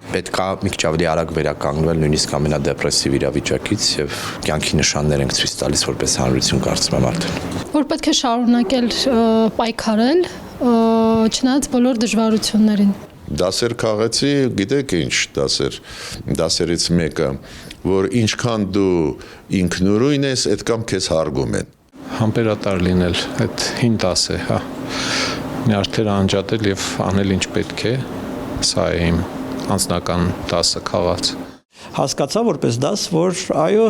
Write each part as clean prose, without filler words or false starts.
Պետք է մի քիչ ավելի արագ վերականգնվել նույնիսկ ամենադեպրեսիվ իրավիճակից եւ կյանքի նշաններ ենք ցույց տալիս որպես հանրություն կարծում եմ արդեն։ Որ պետք է շարունակել պայքարել, չնայած բոլոր դժվարություններին։ Դասեր քաղեցի, գիտեք ինչ դասերից մեկը, որ ինչքան դու ինքնուրույն ես, այդքան քեզ հարգում են։ Համբերատար լինել, այդ հին դաս է, հա։ Նյարդերը անջատել եւ անել ինչ պետք է, սա է իմ անձնական դասը քաղաց։ Հասկացա որպես դաս, որ այո,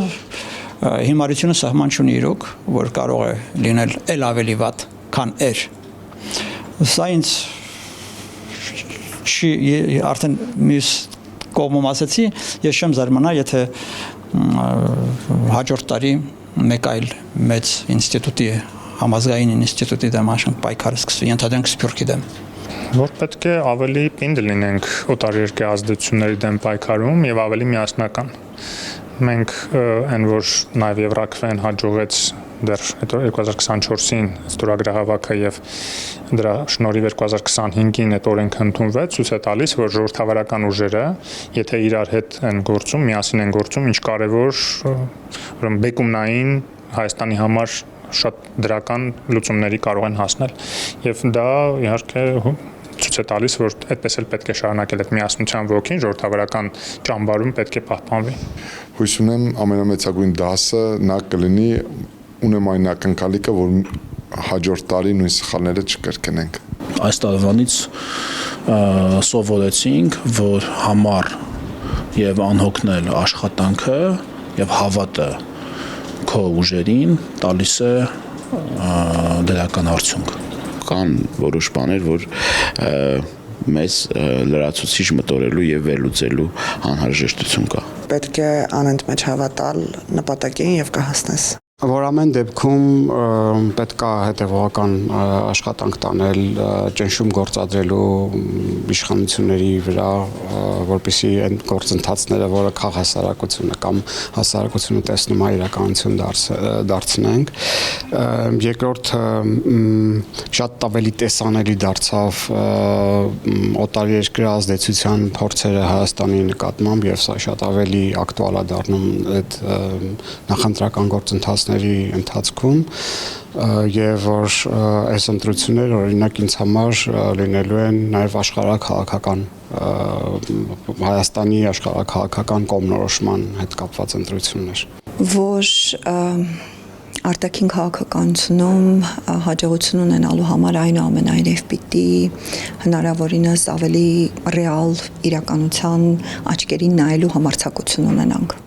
հիմարությունը սահման չունի իրոք, որ կարող է լինել էլ ավելի վատ, քան էր։ Սա ինձ արդեն մյուս կողմում ասեցի, ես չեմ զարմանա, եթե հաջորդ տարի մեկ այլ մեծ ինստիտուտի, համազգային ինստիտուտի դեմ պայքարը սկսվի, ենթադրենք Սփյուռքի դեմ։ Որ պետք է ավելի պինդ լինենք օտարերկրյա ազդեցությունների դեմ պայքարում եւ ավելի միասնական։ Մենք այն որ նաեւ Եվրաքվեն հաջողեց դեռ 2024-ին ստորագրահավաքը եւ դրա շնորհիվ 2025-ին այդ օրենքը ընդունվեց, ցույց է տալիս, որ ժողովրդավարական ուժերը, եթե իրար հետ են գործում, միասին են գործում, ինչ կարեւոր ուրեմն բեկումնային Հայաստանի համար շատ դրական լուծումների կարող են հասնել եւ դա իհարկե ցույց է տալիս, որ այդպես էլ պետք է շարունակել այդ միասնության ոգին, ժողովրդավարական ճամբարում պետք է պահպանվի։ Հույս ունեմ ամենամեծագույն դասը նա կլինի, ունեմ այն ակնկալիքը, որ հաջորդ տարի նույն սխալները չկրկնենք։ Այս տարվանից սովորեցինք, որ համառ եւ անհոգնել աշխատանքը եւ հավատը քո ուժերին տալիս է դրական արդյունք։ Կան որոշ բաներ, որ մեզ լրացուցիչ մտորելու եւ վերլուծելու անհրաժեշտություն կա։ Պետք է անընդմեջ հավատալ նպատակին եւ կհասնես։ Որ ամեն դեպքում պետք է հետևողական աշխատանք տանել, ճնշում գործադրելու իշխանությունների վրա, որպեսզի այն գործընթացները, որը քաղաքասարակությունը կամ հասարակությունը տեսնում է իրականություն դարձնենք։ Երկրորդ շատ ավելի տեսանելի դարձավ օտարերկրյա ազդեցության փորձերը Հայաստանի նկատմամբ եւ սա շատ ավելի ակտուալ է դառնում այդ նախընտրական գործընթացը ընթացքում եւ որ այս ընտրությունները օրինակ ինձ համար լինելու են նաեւ աշխարհաքաղաքական Հայաստանի աշխարհաքաղաքական կողմնորոշման հետ կապված ընտրություններ, որ արտաքին քաղաքականությունում հաջողություն ունենալու համար այնուամենայնիվ պիտի հնարավորինս ավելի ռեալ իրականության աչքերին նայելու համարձակություն ունենանք։